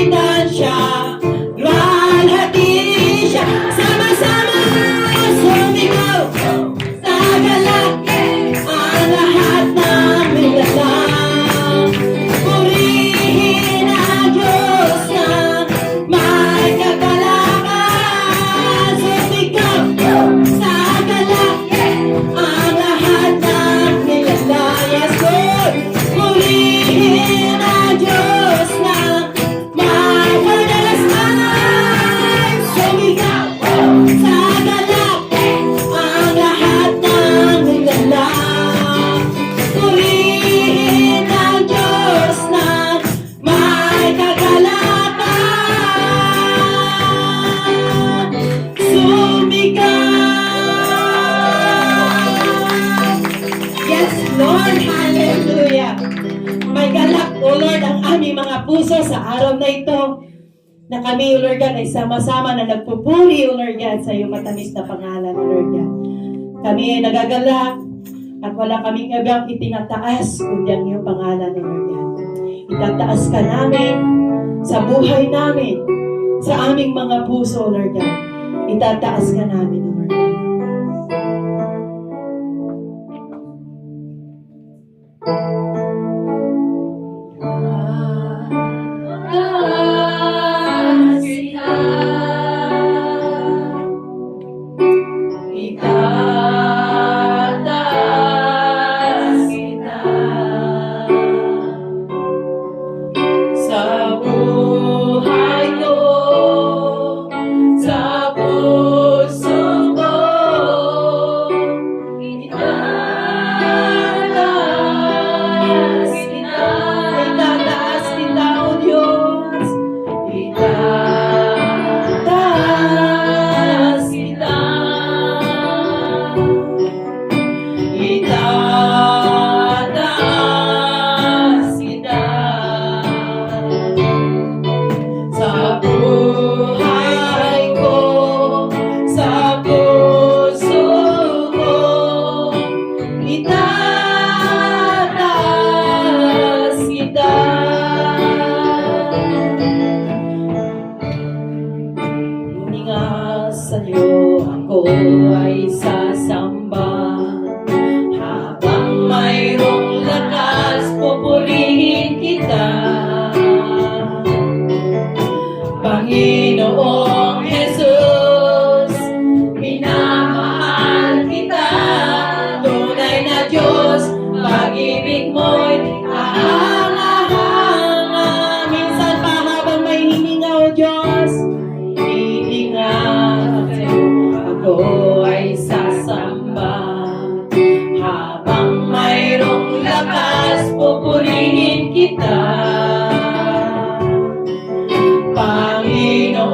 pamagitan siya, luwalhati siya. Sama-sama sumigaw sa galak, ang lahat ng nilalang. Purihin ang Diyos na may kagalakan. Sumigaw sa galak, ang lahat ng nilalang. Yes, Lord. Purihin ang Diyos na may kagalakan. Sumigaw sa galak, ang lahat ng nilalang. Purihin ang Diyos na may kagalakan. Sumigaw! Yes, Lord. Hallelujah. May galak, O Lord, ang aming mga puso sa araw na ito na kami, O Lord God, ay sama-sama na nagpupuri, O Lord God, sa iyong matamis na pangalan, O Lord God. Kami ay nagagalak at wala kaming ibang itinataas kundi ang iyong pangalan, O Lord God. Itataas ka namin sa buhay namin, sa aming mga puso, O Lord God. Itataas ka namin, O Lord God. Itataas kita sa buhay ko, sa puso ko. Itataas kita, itataas kita, O Diyos. Itataas kita, itataas kita sa buhay ko, sa puso ko. Itataas kita. Hininga sa'yo ako ay sasamba, habang mayroong lakas pupurihin kita. Panginoong Jesus, minamahal kita. Tunay na Diyos, pag-ibig mo'y ahang-ahanga. Minsan pa habang may hininga, O Diyos, hininga sa'yo ako ay sasamba, habang mayroong lakas pupurihin kita. Panginoon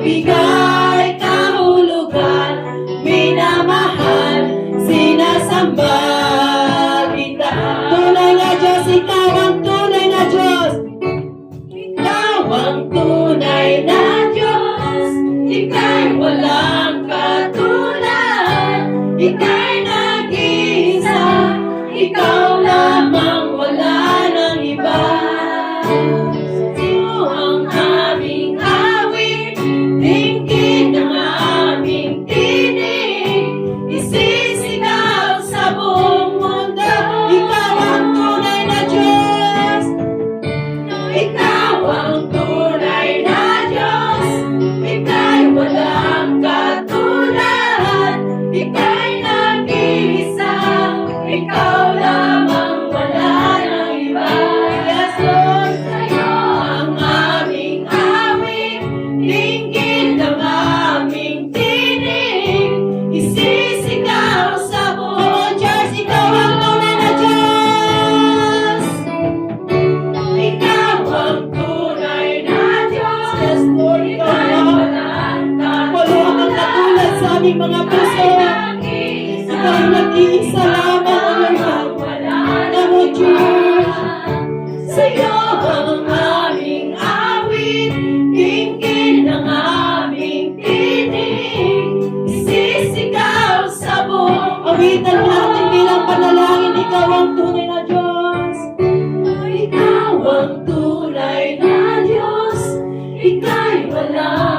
nagbibigay kahulugan, minamahal, sinasamba kita. Tunay na Diyos, ikaw ang tunay na Diyos. Ikaw ang tunay na Diyos. Ika'y walang katulad. Ika'y nag-iisa. Ikaw lamang, wala nang iba. Ito ang aming awit, dinggin ng aming tinig, isisigaw sa buong mundo. Ikaw ang tunay na Diyos. Ikaw ang tunay na Diyos. Ika'y walang katulad. Ika'y nag-iisa. Ikaw lamang, wala nang iba. Yes, Lord, sa'yo ang aming awit, dinggin ng aming tinig, isisigaw sa buong Diyos. Ikaw ang tunay na Diyos. Ikaw ang tunay na Diyos. Yes, Lord, ikaw ang wala kang katulad sa aming mga puso. Ikaw ang nag-iisa lamang, O Lord. Namo Diyos. Sa'yo ang aming awit, dinggin ng aming tinig, isisigaw sa buong. Awitan natin bilang panalangin, ikaw ang tunay na Diyos. Ikaw ang tunay na Diyos. Ika'y walang